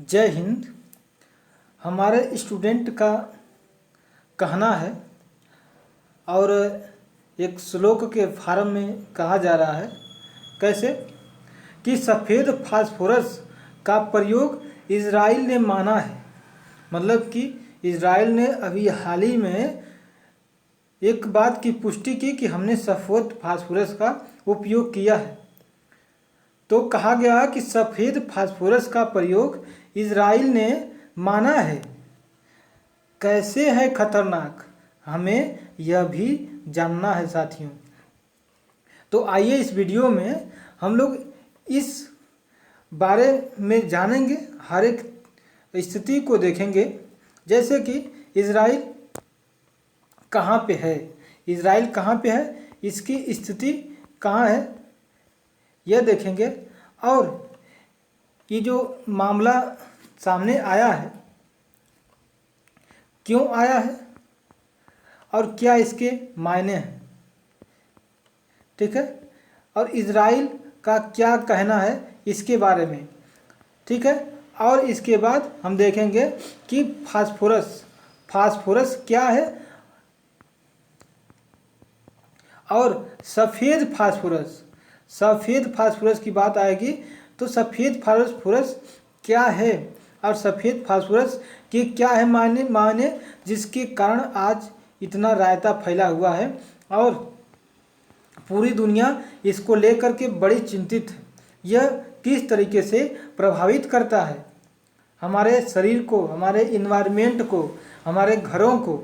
जय हिंद। हमारे स्टूडेंट का कहना है और एक श्लोक के फार्म में कहा जा रहा है कैसे कि सफ़ेद फास्फोरस का प्रयोग इजराइल ने माना है। मतलब कि इजराइल ने अभी हाल ही में एक बात की पुष्टि की कि हमने सफ़ेद फास्फोरस का उपयोग किया है। तो कहा गया कि सफ़ेद फास्फोरस का प्रयोग इजराइल ने माना है। कैसे है खतरनाक, हमें यह भी जानना है साथियों। तो आइए इस वीडियो में हम लोग इस बारे में जानेंगे, हर एक स्थिति को देखेंगे। जैसे कि इजराइल कहाँ पे है, इजराइल कहाँ पे है, इसकी स्थिति कहाँ है, यह देखेंगे। और ये जो मामला सामने आया है, क्यों आया है और क्या इसके मायने हैं, ठीक है। और इजराइल का क्या कहना है इसके बारे में, ठीक है। और इसके बाद हम देखेंगे कि फास्फोरस क्या है और सफ़ेद फास्फोरस की बात आएगी तो सफ़ेद फास्फोरस क्या है और सफ़ेद फास्फोरस के क्या है मायने जिसके कारण आज इतना रायता फैला हुआ है और पूरी दुनिया इसको लेकर के बड़ी चिंतित है। यह किस तरीके से प्रभावित करता है हमारे शरीर को, हमारे इन्वायरमेंट को, हमारे घरों को।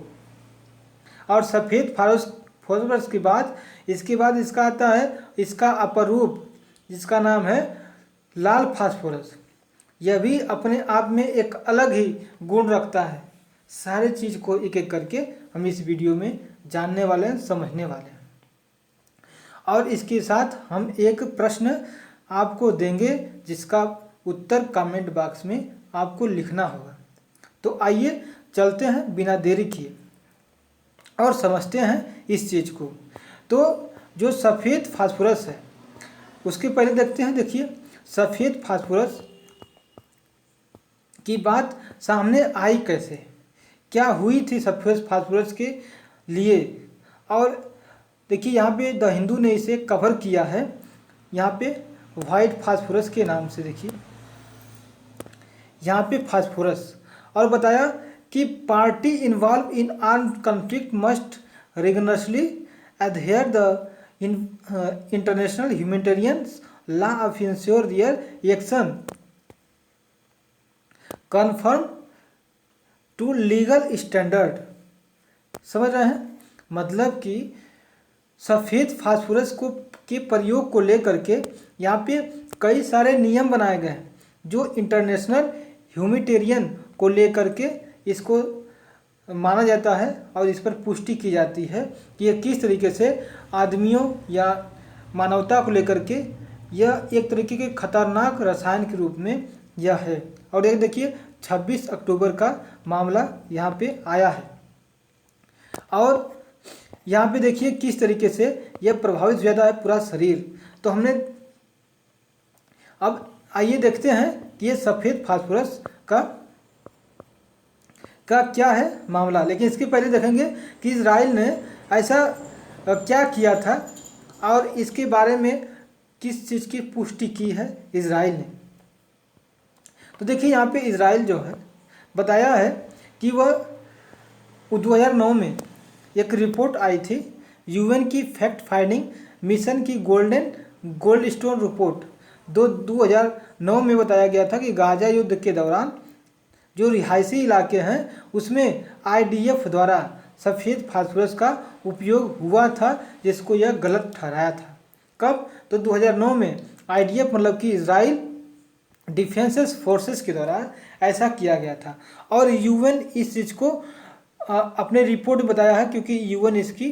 और सफ़ेद फास्फोरस के बाद इसके बाद इसका आता है इसका अपर रूप, जिसका नाम है लाल फास्फोरस। यह भी अपने आप में एक अलग ही गुण रखता है। सारे चीज़ को एक एक करके हम इस वीडियो में जानने वाले हैं, समझने वाले हैं। और इसके साथ हम एक प्रश्न आपको देंगे जिसका उत्तर कमेंट बॉक्स में आपको लिखना होगा। तो आइए चलते हैं बिना देरी किए और समझते हैं इस चीज़ को। तो जो सफ़ेद फास्फोरस है उसके पहले देखते हैं। देखिए सफ़ेद फास्फोरस की बात सामने आई कैसे, क्या हुई थी सफ़ेद फास्फोरस के लिए। और देखिए यहाँ पे द हिंदू ने इसे कवर किया है, यहाँ पे वाइट फास्फोरस के नाम से। देखिए यहाँ पे फास्फोरस और बताया कि party involve in armed conflict must rigorously adhere the international humanitarian law of ensure their action conform to legal standard। समझ रहे हैं, मतलब कि सफ़ेद फास्फोरस को के प्रयोग को लेकर के यहाँ पे कई सारे नियम बनाए गए हैं जो इंटरनेशनल ह्यूमैनिटेरियन को लेकर के इसको माना जाता है और इस पर पुष्टि की जाती है कि यह किस तरीके से आदमियों या मानवता को लेकर के यह एक तरीके के खतरनाक रसायन के रूप में यह है। और एक देखिए 26 अक्टूबर का मामला यहाँ पे आया है और यहाँ पे देखिए किस तरीके से यह प्रभावित ज़्यादा है पूरा शरीर। तो हमने अब आइए देखते हैं कि ये सफ़ेद फास्फोरस का क्या है मामला। लेकिन इसके पहले देखेंगे कि इजराइल ने ऐसा क्या किया था और इसके बारे में किस चीज़ की पुष्टि की है इजराइल ने। तो देखिए यहाँ पे इजराइल जो है बताया है कि वह 2009 में एक रिपोर्ट आई थी यूएन की फैक्ट फाइंडिंग मिशन की गोल्ड स्टोन रिपोर्ट 2009 में बताया गया था कि गाजा युद्ध के दौरान जो रिहायशी इलाके हैं उसमें आईडीएफ द्वारा सफ़ेद फास्फोरस का उपयोग हुआ था, जिसको यह गलत ठहराया था। कब? तो 2009 में आईडीएफ मतलब कि इजराइल डिफेंस फोर्सेस के द्वारा ऐसा किया गया था। और यूएन इस चीज़ को अपने रिपोर्ट में बताया है क्योंकि यूएन इसकी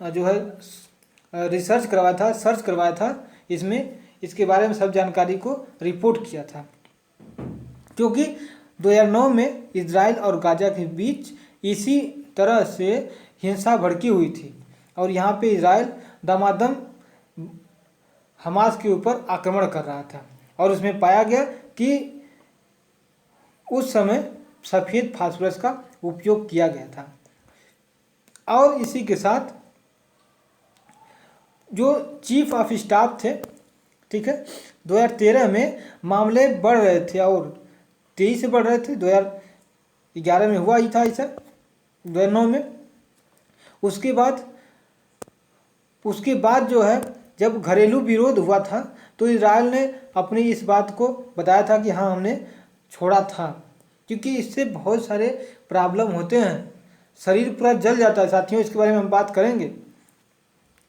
जो है रिसर्च करवाया था, सर्च करवाया था, इसमें इसके बारे में सब जानकारी को रिपोर्ट किया था। क्योंकि 2009 में इजराइल और गाजा के बीच इसी तरह से हिंसा भड़की हुई थी और यहाँ पे इजराइल दमादम हमास के ऊपर आक्रमण कर रहा था और उसमें पाया गया कि उस समय सफ़ेद फास्फोरस का उपयोग किया गया था। और इसी के साथ जो चीफ ऑफ स्टाफ थे, ठीक है, 2013 में मामले बढ़ रहे थे और तेजी से बढ़ रहे थे। 2011 में हुआ ही था ऐसा, 2009 में। उसके बाद जो है जब घरेलू विरोध हुआ था तो इजराइल ने अपनी इस बात को बताया था कि हाँ हमने छोड़ा था, क्योंकि इससे बहुत सारे प्रॉब्लम होते हैं, शरीर पूरा जल जाता है साथियों। इसके बारे में हम बात करेंगे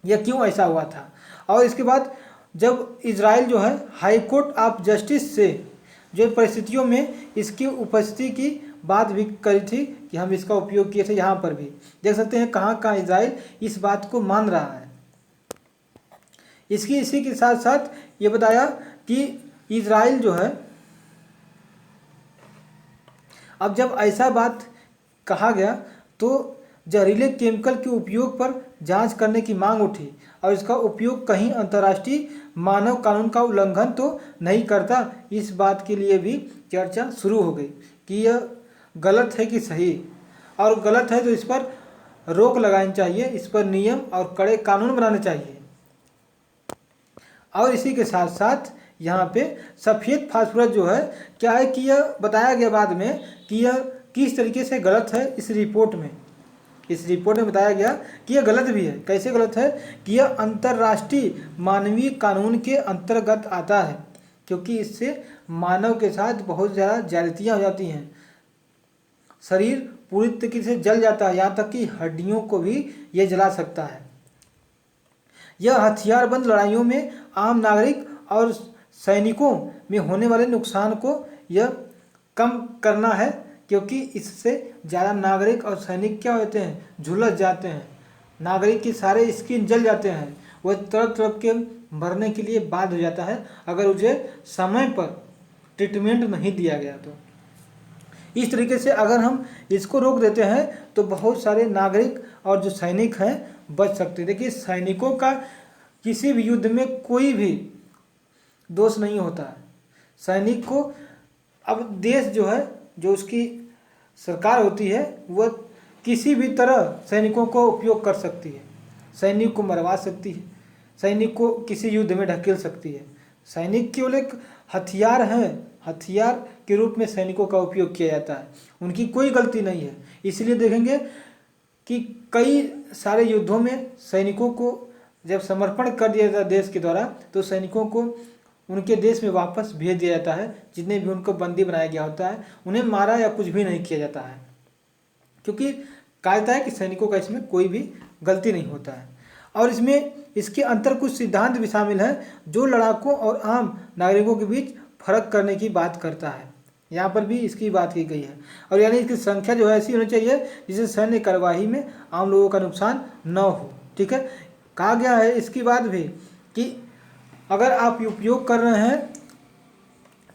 यह क्यों ऐसा हुआ था। और इसके बाद जब इजराइल जो है हाई कोर्ट ऑफ जस्टिस से जो परिस्थितियों में इसकी उपस्थिति की बात भी करी थी कि हम इसका उपयोग किए थे, यहाँ पर भी देख सकते हैं कहाँ कहाँ इजराइल इस बात को मान रहा है। इसी के साथ साथ ये बताया कि इजराइल जो है अब जब ऐसा बात कहा गया तो जहरीले केमिकल के उपयोग पर जांच करने की मांग उठी और इसका उपयोग कहीं अंतर्राष्ट्रीय मानव कानून का उल्लंघन तो नहीं करता, इस बात के लिए भी चर्चा शुरू हो गई कि यह गलत है कि सही, और गलत है तो इस पर रोक लगानी चाहिए, इस पर नियम और कड़े कानून बनाने चाहिए। और इसी के साथ साथ यहाँ पे सफ़ेद फास्फोरस जो है क्या है कि यह बताया गया बाद में कि यह किस तरीके से गलत है। इस रिपोर्ट में बताया गया कि यह गलत भी है। कैसे गलत है कि यह अंतर्राष्ट्रीय मानवीय कानून के अंतर्गत आता है, क्योंकि इससे मानव के साथ बहुत ज़्यादा ज्यादतियाँ हो जाती हैं, शरीर पूरी तरीके से जल जाता है, यहाँ तक कि हड्डियों को भी यह जला सकता है। यह हथियारबंद लड़ाइयों में आम नागरिक और सैनिकों में होने वाले नुकसान को यह कम करना है, क्योंकि इससे ज़्यादा नागरिक और सैनिक क्या होते हैं, झुलस जाते हैं, नागरिक की सारे स्किन जल जाते हैं, वह तड़प तड़प के मरने के लिए बाध्य हो जाता है अगर उसे समय पर ट्रीटमेंट नहीं दिया गया तो। इस तरीके से अगर हम इसको रोक देते हैं तो बहुत सारे नागरिक और जो सैनिक हैं बच सकते हैं। देखिए सैनिकों का किसी भी युद्ध में कोई भी दोष नहीं होता है। सैनिक को अब देश जो है, जो उसकी सरकार होती है, वह किसी भी तरह सैनिकों को उपयोग कर सकती है, सैनिक को मरवा सकती है, सैनिक को किसी युद्ध में ढकेल सकती है। सैनिक केवल एक हथियार है, हथियार के रूप में सैनिकों का उपयोग किया जाता है, उनकी कोई गलती नहीं है। इसलिए देखेंगे कि कई सारे युद्धों में सैनिकों को जब समर्पण कर दिया जाता है देश के द्वारा, तो सैनिकों को उनके देश में वापस भेज दिया जाता है। जितने भी उनको बंदी बनाया गया होता है उन्हें मारा या कुछ भी नहीं किया जाता है, क्योंकि कहा जाता है कि सैनिकों का इसमें कोई भी गलती नहीं होता है। और इसके अंतर कुछ सिद्धांत भी शामिल हैं जो लड़ाकों और आम नागरिकों के बीच फर्क करने की बात करता है। यहाँ पर भी इसकी बात की गई है। और यानी इसकी संख्या जो है ऐसी होनी चाहिए जिससे सैन्य कार्यवाही में आम लोगों का नुकसान न हो। ठीक है, कहा गया है इसकी बात भी कि अगर आप उपयोग कर रहे हैं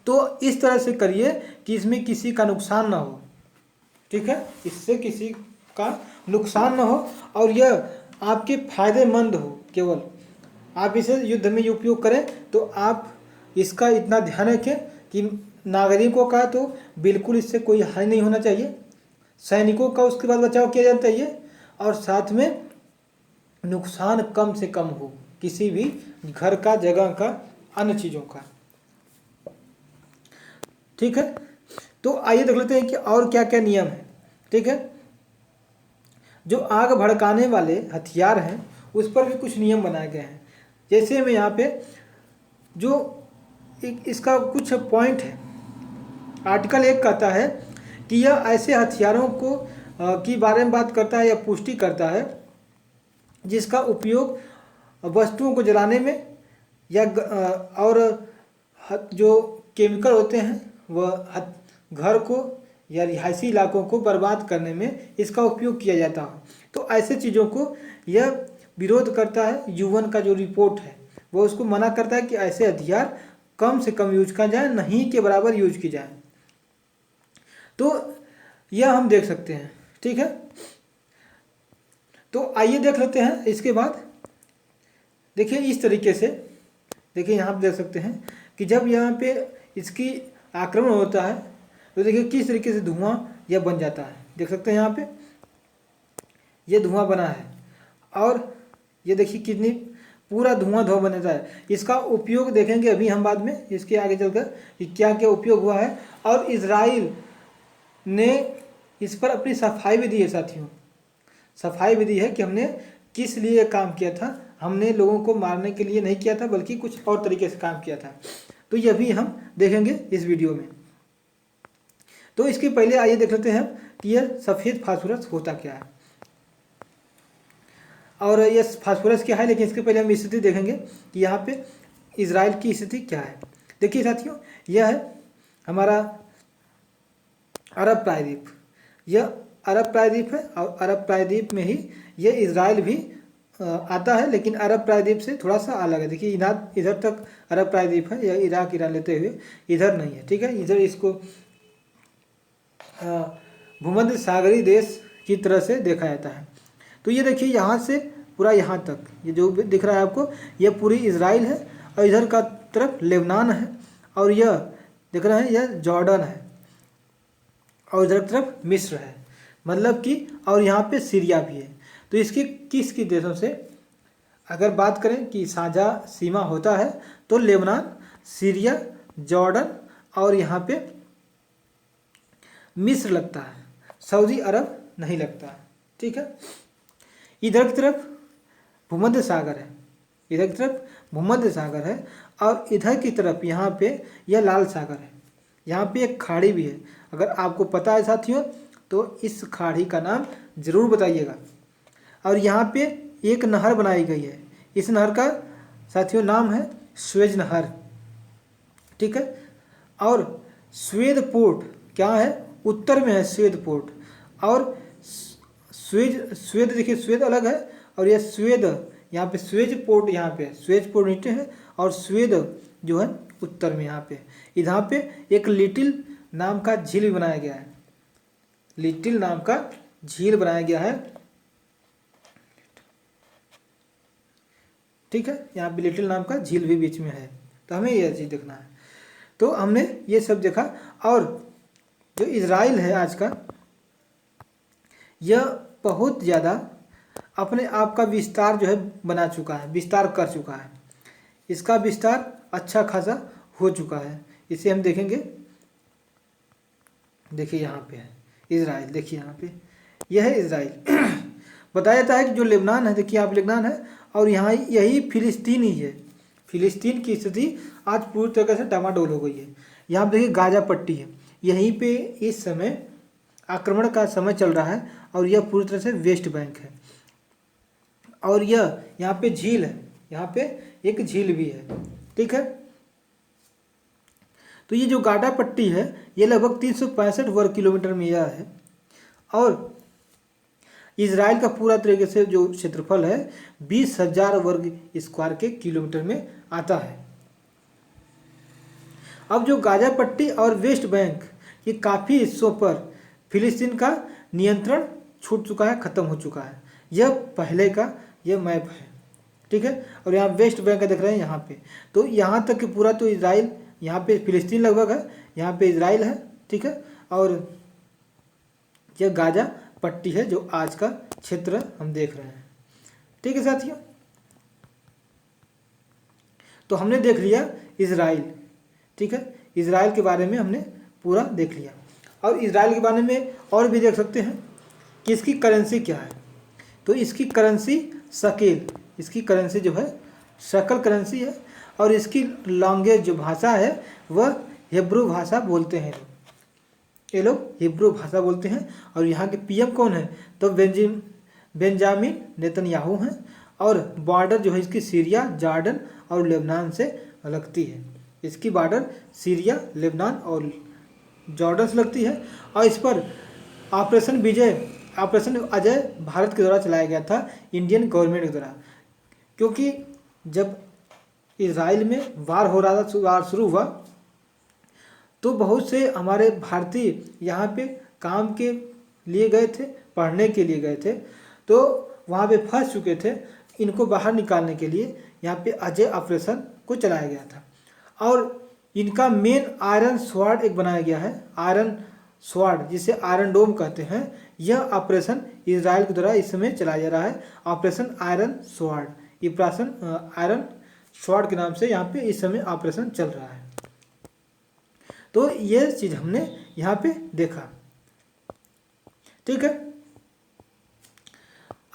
तो इस तरह से करिए कि इसमें किसी का नुकसान ना हो। ठीक है, इससे किसी का नुकसान ना हो और यह आपके फायदेमंद हो। केवल आप इसे युद्ध में उपयोग करें तो आप इसका इतना ध्यान रखें कि नागरिकों का तो बिल्कुल इससे कोई हानि नहीं होना चाहिए, सैनिकों का उसके बाद बचाव किया जाना चाहिए, और साथ में नुकसान कम से कम हो किसी भी घर का, जगह का, अन्य चीज़ों का। ठीक है, तो आइए देख लेते हैं कि और क्या क्या नियम है। ठीक है, जो आग भड़काने वाले हथियार हैं उस पर भी कुछ नियम बनाए गए हैं। जैसे मैं यहाँ पे जो इसका कुछ पॉइंट है, आर्टिकल 1 कहता है कि यह ऐसे हथियारों को की बारे में बात करता है या पुष्टि करता है जिसका उपयोग वस्तुओं को जलाने में या और जो केमिकल होते हैं वह घर को या रिहायशी इलाकों को बर्बाद करने में इसका उपयोग किया जाता है। तो ऐसे चीज़ों को यह विरोध करता है। यूएन का जो रिपोर्ट है वो उसको मना करता है कि ऐसे हथियार कम से कम यूज किया जाए, नहीं के बराबर यूज की जाए। तो यह हम देख सकते हैं। ठीक है, तो आइए देख लेते हैं। इसके बाद देखिए इस तरीके से, देखिए यहाँ पे देख सकते हैं कि जब यहाँ पे इसकी आक्रमण होता है तो देखिए किस तरीके से धुआं यह बन जाता है, देख सकते हैं यहाँ पे ये धुआं बना है। और ये देखिए कितनी पूरा धुआं बन जाता है। इसका उपयोग देखेंगे अभी हम बाद में, इसके आगे चलकर कि क्या क्या उपयोग हुआ है। और इजराइल ने इस पर अपनी सफाई भी दी है साथियों, सफाई भी दी है कि हमने किस लिए काम किया था। हमने लोगों को मारने के लिए नहीं किया था, बल्कि कुछ और तरीके से काम किया था। तो यह भी हम देखेंगे इस वीडियो में। तो इसके पहले आइए देख लेते हैं कि यह सफ़ेद फास्फोरस होता क्या है और यह फास्फोरस क्या है। लेकिन इसके पहले हम स्थिति देखेंगे कि यहाँ पे इजराइल की स्थिति क्या है। देखिए साथियों, यह है हमारा अरब प्रायद्वीप। यह अरब प्रायद्वीप है और अरब प्रायद्वीप में ही यह इजराइल भी आता है, लेकिन अरब प्रायद्वीप से थोड़ा सा अलग है। देखिए इधर तक अरब प्रायद्वीप है, यह इराक ईरान लेते हुए इधर नहीं है, ठीक है। इधर इसको भूमध्य सागरीय देश की तरह से देखा जाता है। तो ये देखिए यहाँ से पूरा यहाँ तक ये जो दिख रहा है आपको, यह पूरी इजराइल है और इधर का तरफ लेबनान है और यह दिख रहा है यह जॉर्डन है और इधर की तरफ मिस्र है, मतलब कि और यहाँ पे सीरिया भी है। तो इसके किस देशों से अगर बात करें कि साझा सीमा होता है तो लेबनान, सीरिया, जॉर्डन और यहाँ पे मिस्र लगता है, सऊदी अरब नहीं लगता है, ठीक है। इधर की तरफ भूमध्य सागर है, इधर की तरफ भूमध्य सागर है और इधर की तरफ यहाँ पे यह लाल सागर है। यहाँ पे एक खाड़ी भी है, अगर आपको पता है साथियों तो इस खाड़ी का नाम ज़रूर बताइएगा। और यहाँ पे एक नहर बनाई गई है, इस नहर का साथियों नाम है स्वेज नहर, ठीक है। और स्वेद पोर्ट क्या है, उत्तर में है स्वेद पोर्ट। और स्वेद देखिए स्वेद अलग है और यह स्वेद यहाँ पे स्वेज पोर्ट, यहाँ पे स्वेज पोर्ट नीचे है और स्वेद जो है उत्तर में। यहाँ पे इधर पे एक लिटिल नाम का झील भी बनाया गया है, लिटिल नाम का झील बनाया गया है, ठीक है। यहाँ पे लिटिल नाम का झील भी बीच में है, तो हमें यह चीज़ देखना है। तो हमने ये सब देखा। और जो इजराइल है आज का, यह बहुत ज़्यादा अपने आप का विस्तार जो है बना चुका है, विस्तार कर चुका है। इसका विस्तार अच्छा खासा हो चुका है, इसे हम देखेंगे। देखिए यहाँ पे है इजराइल, देखिए यहाँ पे यह है इजराइल। बताया जाता है कि जो लेबनान है, देखिए आप लेबनान है और यहाँ यही फिलिस्तीन ही है। फिलिस्तीन की स्थिति आज पूरी तरह से डामाडोल हो गई है। यहाँ पे देखिए गाजा पट्टी है, यहीं पे इस समय आक्रमण का समय चल रहा है और यह पूरी तरह से वेस्ट बैंक है। और यह यहाँ पे झील है, यहाँ पे एक झील भी है, ठीक है। तो ये जो गाजा पट्टी है ये लगभग 365 वर्ग किलोमीटर में यह है। और इजराइल का पूरा तरीके से जो क्षेत्रफल है 20,000 वर्ग स्क्वायर के किलोमीटर में आता है। अब जो गाजा पट्टी और वेस्ट बैंक ये काफ़ी हिस्सों पर फिलिस्तीन का नियंत्रण छूट चुका है, ख़त्म हो चुका है। यह पहले का यह मैप है, ठीक है। और यहाँ वेस्ट बैंक का देख रहे हैं यहाँ पे, तो यहाँ तक कि पूरा तो इजराइल, यहाँ पे फिलिस्तीन लगभग है, यहाँ पे इजराइल है, ठीक है। और यह गाजा पट्टी है जो आज का क्षेत्र हम देख रहे हैं, ठीक है साथियों। तो हमने देख लिया इजराइल, ठीक है। इजराइल के बारे में हमने पूरा देख लिया। और इजराइल के बारे में और भी देख सकते हैं कि इसकी करेंसी क्या है। तो इसकी करेंसी शकेल, इसकी करेंसी जो है शकल करेंसी है। और इसकी लैंग्वेज जो भाषा है वह हिब्रू भाषा बोलते हैं, ये लोग हिब्रू भाषा बोलते हैं। और यहाँ के पीएम कौन है, तो बेंजामिन नेतन्याहू हैं। और बॉर्डर जो है इसकी सीरिया, जॉर्डन और लेबनान से लगती है। इसकी बॉर्डर सीरिया, लेबनान और जॉर्डन से लगती है। और इस पर ऑपरेशन अजय भारत के द्वारा चलाया गया था, इंडियन गवर्नमेंट के द्वारा। क्योंकि जब इजराइल में वार हो रहा था, वार शुरू हुआ, तो बहुत से हमारे भारतीय यहाँ पे काम के लिए गए थे, पढ़ने के लिए गए थे, तो वहाँ पे फंस चुके थे। इनको बाहर निकालने के लिए यहाँ पे अजय ऑपरेशन को चलाया गया था। और इनका मेन आयरन स्वॉर्ड एक बनाया गया है, आयरन स्वॉर्ड जिसे आयरन डोम कहते हैं। यह ऑपरेशन इजराइल के द्वारा इस समय चलाया जा रहा है, ऑपरेशन आयरन स्वॉर्ड। ये ऑपरेशन आयरन स्वॉर्ड के नाम से यहाँ पे इस समय ऑपरेशन चल रहा है। तो ये चीज़ हमने यहाँ पे देखा, ठीक है।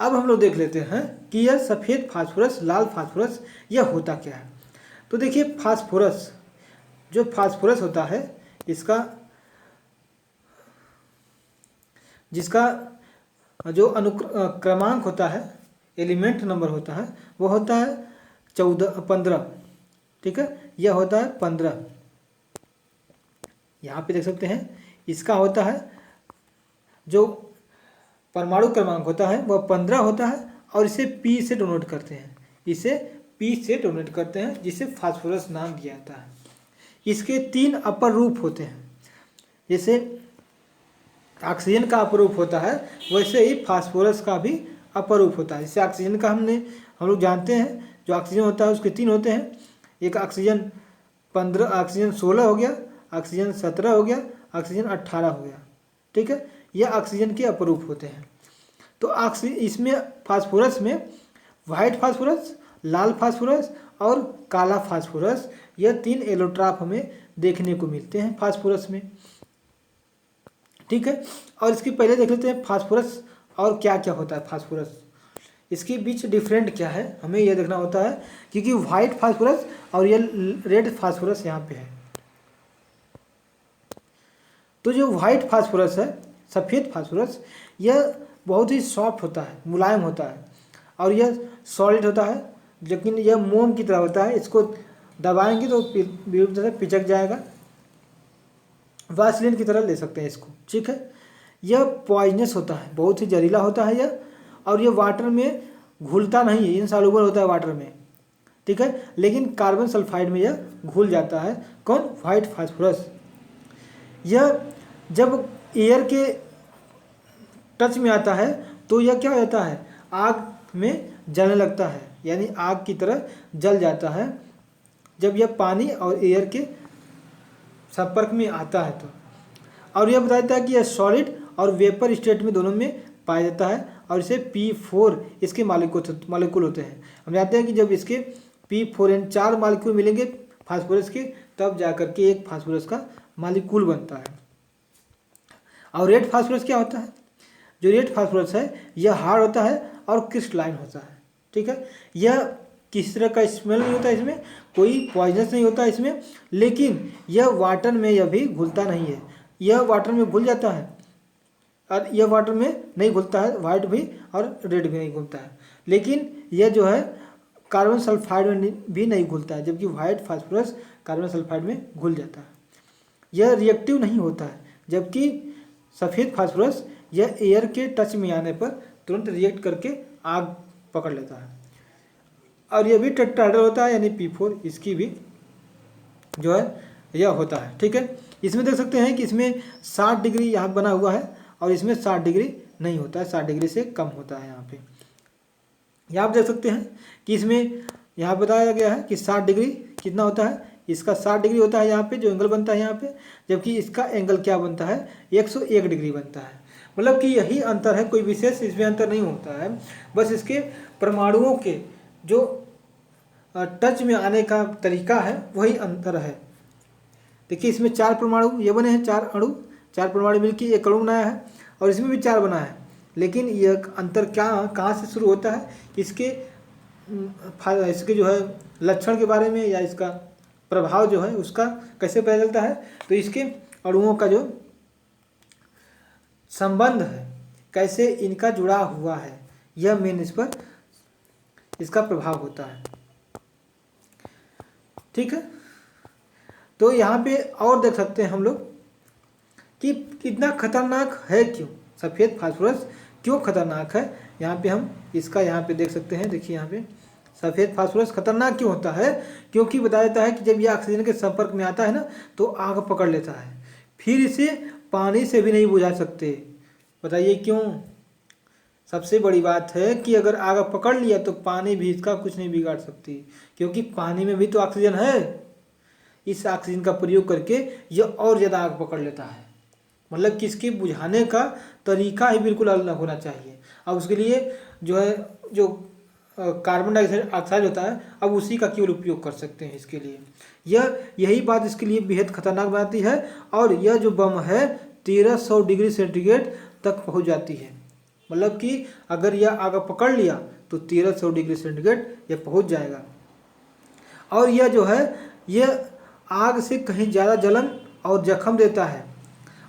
अब हम लोग देख लेते हैं कि यह सफ़ेद फास्फोरस, लाल फास्फोरस, यह होता क्या है। तो देखिए फास्फोरस, जो फास्फोरस होता है इसका जिसका जो अनुक्रमांक होता है, एलिमेंट नंबर होता है, वो होता है 15, ठीक है। यह होता है 15। यहाँ पे देख सकते हैं इसका होता है जो परमाणु क्रमांक होता है वह 15 होता है और इसे P से डोनेट करते हैं, इसे P से डोनेट करते हैं, जिसे फास्फोरस नाम दिया जाता है। इसके 3 अपर रूप होते हैं, जैसे ऑक्सीजन का अपर रूप होता है वैसे ही फास्फोरस का भी अपर रूप होता है। जैसे ऑक्सीजन का हम लोग जानते हैं, जो ऑक्सीजन होता है उसके 3 होते हैं, एक ऑक्सीजन 15, ऑक्सीजन 16 हो गया, ऑक्सीजन 17 हो गया, ऑक्सीजन 18 हो गया, ठीक है। यह ऑक्सीजन के अपर रूप होते हैं। तो इसमें फास्फोरस में वाइट फास्फोरस, लाल फास्फोरस और काला फास्फोरस, यह 3 एलोट्रॉप हमें देखने को मिलते हैं फास्फोरस में, ठीक है। और इसके पहले देख लेते हैं फास्फोरस और क्या क्या होता है फास्फोरस, इसके बीच डिफरेंट क्या है हमें यह देखना होता है, क्योंकि वाइट फास्फोरस और यह रेड फास्फोरस यहाँ पे है। तो जो वाइट फास्फोरस है, सफ़ेद फास्फोरस, यह बहुत ही सॉफ्ट होता है, मुलायम होता है और यह सॉलिड होता है, लेकिन यह मोम की तरह होता है। इसको दबाएंगे तो बिल्कुल तरह पिचक जाएगा, वैसलीन की तरह ले सकते हैं इसको, ठीक है। यह पॉइजनस होता है, बहुत ही जहरीला होता है यह, और यह वाटर में घुलता नहीं है, इनसॉल्युबल होता है वाटर में, ठीक है। लेकिन कार्बन सल्फाइड में यह घुल जाता है। कौन? White phosphorus. यह जब एयर के टच में आता है तो यह क्या हो जाता है, आग में जलने लगता है, यानी आग की तरह जल जाता है जब यह पानी और एयर के संपर्क में आता है तो। और यह बताता है कि यह सॉलिड और वेपर स्टेट में दोनों में पाया जाता है और इसे P4 इसके मालिक्यूल होते हैं। हम जानते हैं कि जब इसके P4N 4 मालिक्यूल मिलेंगे फास्फोरस के, तब जाकर के एक फास्फोरस का मालिक्यूल बनता है। और रेड फास्फोरस क्या होता है? जो रेड फास्फोरस है यह हार्ड होता है और क्रिस्टलाइन होता है, ठीक है। यह किसी तरह का स्मेल नहीं होता, इसमें कोई पॉइजनस नहीं होता इसमें, लेकिन यह वाटर में यह भी घुलता नहीं है। यह वाटर में घुल जाता है और यह वाटर में नहीं घुलता है, वाइट भी और रेड भी नहीं घुलता है, लेकिन यह जो है कार्बन सल्फाइड में भी नहीं घुलता है, जबकि वाइट फास्फोरस कार्बन सल्फाइड में घुल जाता है। यह रिएक्टिव नहीं होता है, जबकि सफ़ेद फास्फोरस यह एयर के टच में आने पर तुरंत रिएक्ट करके आग पकड़ लेता है। और यह भी टेट्राहेड्रल होता है, यानी P4 इसकी भी जो है यह होता है, ठीक है। इसमें देख सकते हैं कि इसमें 60 डिग्री यहाँ बना हुआ है और इसमें 60 डिग्री नहीं होता है, 60 डिग्री से कम होता है। यहाँ पे यहाँ आप देख सकते हैं कि इसमें यहाँ बताया गया है कि 60 डिग्री कितना होता है, इसका 60 डिग्री होता है यहाँ पे जो एंगल बनता है यहाँ पे, जबकि इसका एंगल क्या बनता है, 101 डिग्री बनता है। मतलब कि यही अंतर है, कोई विशेष इसमें अंतर नहीं होता है, बस इसके परमाणुओं के जो टच में आने का तरीका है वही अंतर है। देखिए इसमें 4 परमाणु ये बने हैं, 4 अणु, 4 परमाणु मिलकर एक अणु बनाया है और इसमें भी 4 बना है, लेकिन यह अंतर कहाँ से शुरू होता है, इसके जो है लक्षण के बारे में या इसका प्रभाव जो है उसका कैसे पता चलता है, तो इसके अणुओं का जो संबंध है, कैसे इनका जुड़ा हुआ है, यह मेन इस पर इसका प्रभाव होता है, ठीक है। तो यहाँ पे और देख सकते हैं हम लोग कि कितना खतरनाक है, क्यों सफ़ेद फास्फोरस क्यों खतरनाक है। यहाँ पे हम इसका यहाँ पे देख सकते हैं, देखिए यहाँ पे सफ़ेद फास्फोरस खतरनाक क्यों होता है, क्योंकि बताया जाता है कि जब यह ऑक्सीजन के संपर्क में आता है ना तो आग पकड़ लेता है, फिर इसे पानी से भी नहीं बुझा सकते। बताइए क्यों? सबसे बड़ी बात है कि अगर आग पकड़ लिया तो पानी भी इसका कुछ नहीं बिगाड़ सकती, क्योंकि पानी में भी तो ऑक्सीजन है, इस ऑक्सीजन का प्रयोग करके यह और ज़्यादा आग पकड़ लेता है। मतलब कि इसके बुझाने का तरीका ही बिल्कुल अलग होना चाहिए। अब उसके लिए जो है जो कार्बन डाइऑक्साइड ऑक्साइड होता है, अब उसी का केवल उपयोग कर सकते हैं इसके लिए। यही बात इसके लिए बेहद खतरनाक बनाती है। और यह जो बम है 1300 डिग्री सेंटीग्रेड तक पहुंच जाती है। मतलब कि अगर यह आग पकड़ लिया तो 1300 डिग्री सेंटीग्रेड यह पहुंच जाएगा। और यह जो है यह आग से कहीं ज़्यादा जलन और जख्म देता है।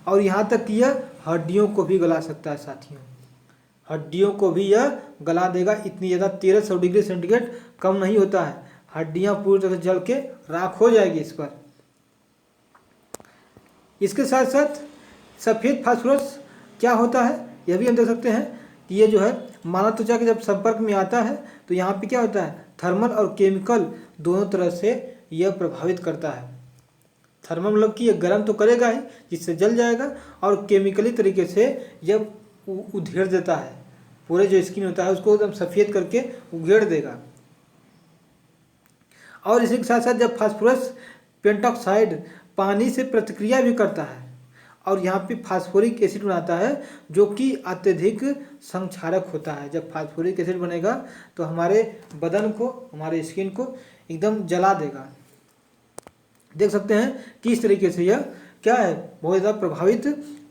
और यहाँ तक कि यह हड्डियों को भी गला सकता है साथियों, हड्डियों को भी यह गला देगा। इतनी ज़्यादा 1300 डिग्री सेंटीग्रेड कम नहीं होता है, हड्डियाँ पूरी तरह से जल के राख हो जाएगी इस पर। इसके साथ साथ सफ़ेद फास्फोरस क्या होता है यह भी हम देख सकते हैं कि ये जो है मानव त्वचा के जब संपर्क में आता है तो यहाँ पे क्या होता है, थर्मल और केमिकल दोनों तरह से यह प्रभावित करता है। थर्मल मतलब कि यह गर्म तो करेगा ही जिससे जल जाएगा, और केमिकली तरीके से यह उधेड़ देता है, पूरे जो स्किन होता है उसको एकदम सफ़ेद करके उघेड़ देगा। और इसी के साथ साथ जब फास्फोरस पेंटॉक्साइड पानी से प्रतिक्रिया भी करता है और यहाँ पे फास्फोरिक एसिड बनाता है जो कि अत्यधिक संक्षारक होता है। जब फास्फोरिक एसिड बनेगा तो हमारे बदन को, हमारे स्किन को एकदम जला देगा। देख सकते हैं कि इस तरीके से यह क्या है, बहुत ज़्यादा प्रभावित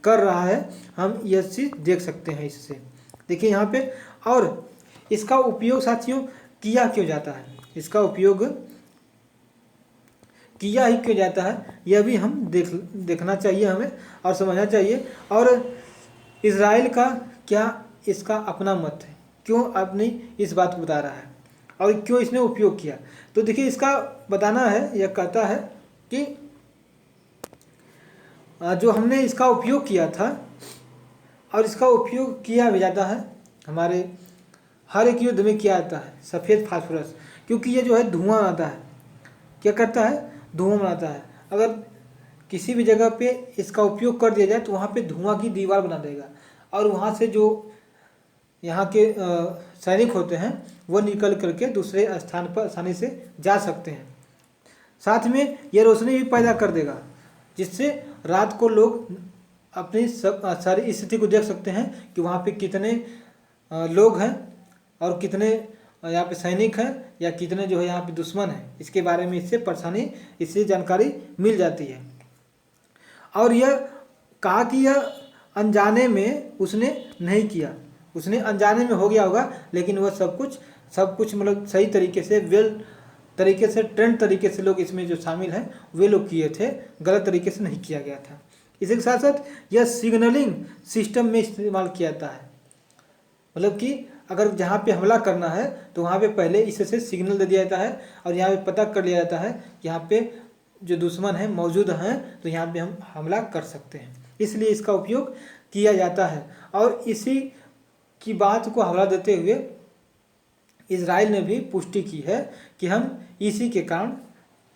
कर रहा है। हम यह चीज़ देख सकते हैं इससे। देखिए यहाँ पे, और इसका उपयोग साथियों किया क्यों जाता है, इसका उपयोग किया ही क्यों जाता है यह भी हम देखना चाहिए हमें और समझना चाहिए। और इज़राइल का क्या इसका अपना मत है, क्यों अपनी इस बात को बता रहा है और क्यों इसने उपयोग किया। तो देखिए इसका बताना है, यह कहता है कि जो हमने इसका उपयोग किया था और इसका उपयोग किया भी जाता है, हमारे हर एक युद्ध में किया जाता है सफ़ेद फास्फोरस, क्योंकि ये जो है धुआं आता है, क्या करता है, धुआं बनाता है। अगर किसी भी जगह पे इसका उपयोग कर दिया जाए तो वहाँ पे धुआं की दीवार बना देगा और वहाँ से जो यहाँ के सैनिक होते हैं वो निकल करके दूसरे स्थान पर आसानी से जा सकते हैं। साथ में ये रोशनी भी पैदा कर देगा जिससे रात को लोग अपनी सारी स्थिति को देख सकते हैं कि वहाँ पे कितने लोग हैं और कितने यहाँ पे सैनिक हैं या कितने जो है यहाँ पे दुश्मन हैं, इसके बारे में इससे जानकारी मिल जाती है। और यह कहा कि यह अनजाने में उसने नहीं किया, उसने अनजाने में हो गया होगा, लेकिन वह सब कुछ मतलब सही तरीके से, वेल तरीके से, ट्रेंड तरीके से लोग इसमें जो शामिल हैं वे लोग किए थे, गलत तरीके से नहीं किया गया था। इसी के साथ साथ यह सिग्नलिंग सिस्टम में इस्तेमाल किया जाता है। मतलब कि अगर जहाँ पे हमला करना है तो वहाँ पे पहले इससे सिग्नल दे दिया जाता है और यहाँ पे पता कर लिया जाता है कि यहाँ पे जो दुश्मन हैं मौजूद हैं तो यहाँ पे हम हमला कर सकते हैं, इसलिए इसका उपयोग किया जाता है। और इसी की बात को हवाला देते हुए इजराइल ने भी पुष्टि की है कि हम इसी के कारण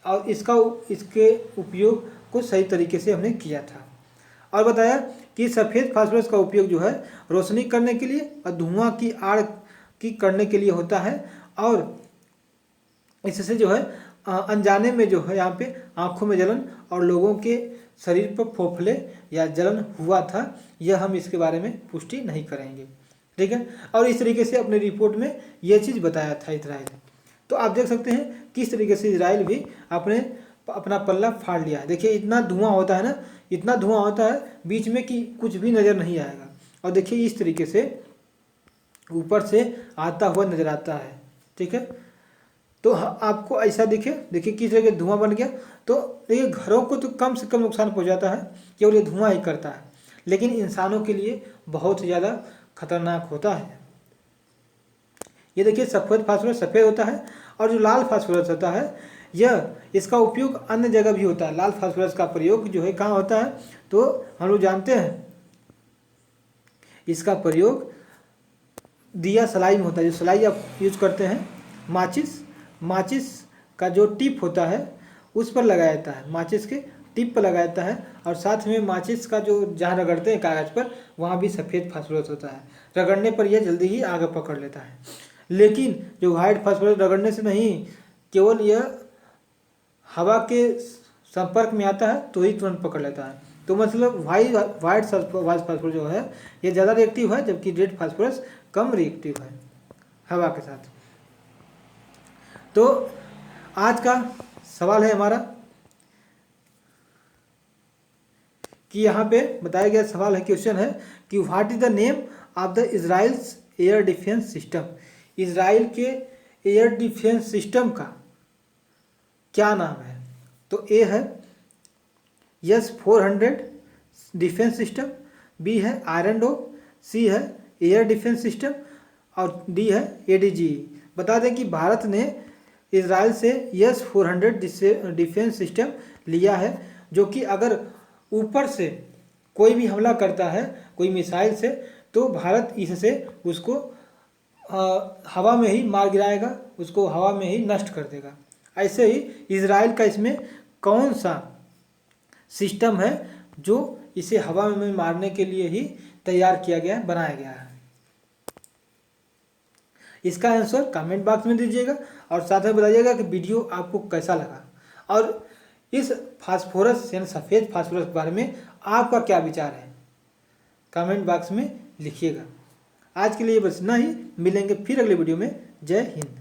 और इसके उपयोग को सही तरीके से हमने किया था। और बताया कि सफ़ेद फास्फोरस का उपयोग जो है रोशनी करने के लिए और धुआं की आड़ की करने के लिए होता है, और इससे जो है अनजाने में जो है यहाँ पे आँखों में जलन और लोगों के शरीर पर फोफले या जलन हुआ था, यह हम इसके बारे में पुष्टि नहीं करेंगे, ठीक है। और इस तरीके से अपने रिपोर्ट में यह चीज़ बताया था इजराइल। तो आप देख सकते हैं किस तरीके से इजराइल भी अपना पल्ला फाड़ लिया है। देखिए इतना धुआं होता है ना, इतना धुआं होता है बीच में कि कुछ भी नज़र नहीं आएगा। और देखिए इस तरीके से ऊपर से आता हुआ नज़र आता है, ठीक है। तो आपको ऐसा देखिए किस तरह का धुआं बन गया। तो देखिए घरों को तो कम से कम नुकसान पहुंचाता है, केवल ये धुआं ही करता है, लेकिन इंसानों के लिए बहुत ज़्यादा खतरनाक होता है। ये देखिए सफ़ेद फास्फोरस सफ़ेद होता है और जो लाल फास्फोरस होता है इसका उपयोग अन्य जगह भी होता है। लाल फास्फोरस का प्रयोग जो है कहाँ होता है, तो हम लोग जानते हैं इसका प्रयोग दिया सलाई में होता है। जो सलाई आप यूज़ करते हैं, माचिस का जो टिप होता है उस पर लगाया जाता है, माचिस के टिप पर लगाया जाता है। और साथ में माचिस का जो जहाँ रगड़ते हैं कागज़ पर वहाँ भी सफ़ेद फास्फोरस होता है, रगड़ने पर यह जल्दी ही आगे पकड़ लेता है। लेकिन जो वाइट फास्फोरस रगड़ने से नहीं, केवल यह हवा के संपर्क में आता है तो ही तुरंत पकड़ लेता है। तो मतलब वाइट फास्फोरस जो है ये ज़्यादा रिएक्टिव है, जबकि रेड फास्फोरस कम रिएक्टिव है हवा के साथ। तो आज का सवाल है हमारा कि यहाँ पे बताया गया सवाल है, क्वेश्चन है कि what is the name of the Israel's air defence system. Israel के एयर डिफेंस सिस्टम का क्या नाम है। तो ए है S-400 डिफेंस सिस्टम, बी है आयरन डोम, सी है एयर डिफेंस सिस्टम और डी है ADGE। बता दें कि भारत ने इजराइल से S-400 डिफेंस सिस्टम लिया है, जो कि अगर ऊपर से कोई भी हमला करता है कोई मिसाइल से तो भारत इससे उसको हवा में ही मार गिराएगा, उसको हवा में ही नष्ट कर देगा। ऐसे ही इजराइल का इसमें कौन सा सिस्टम है जो इसे हवा में मारने के लिए ही तैयार किया गया, बनाया गया है। इसका आंसर कमेंट बॉक्स में दीजिएगा और साथ में बताइएगा कि वीडियो आपको कैसा लगा और इस फास्फोरस यानी सफ़ेद फास्फोरस के बारे में आपका क्या विचार है, कमेंट बॉक्स में लिखिएगा। आज के लिए बस इतना ही, मिलेंगे फिर अगले वीडियो में। जय हिंद।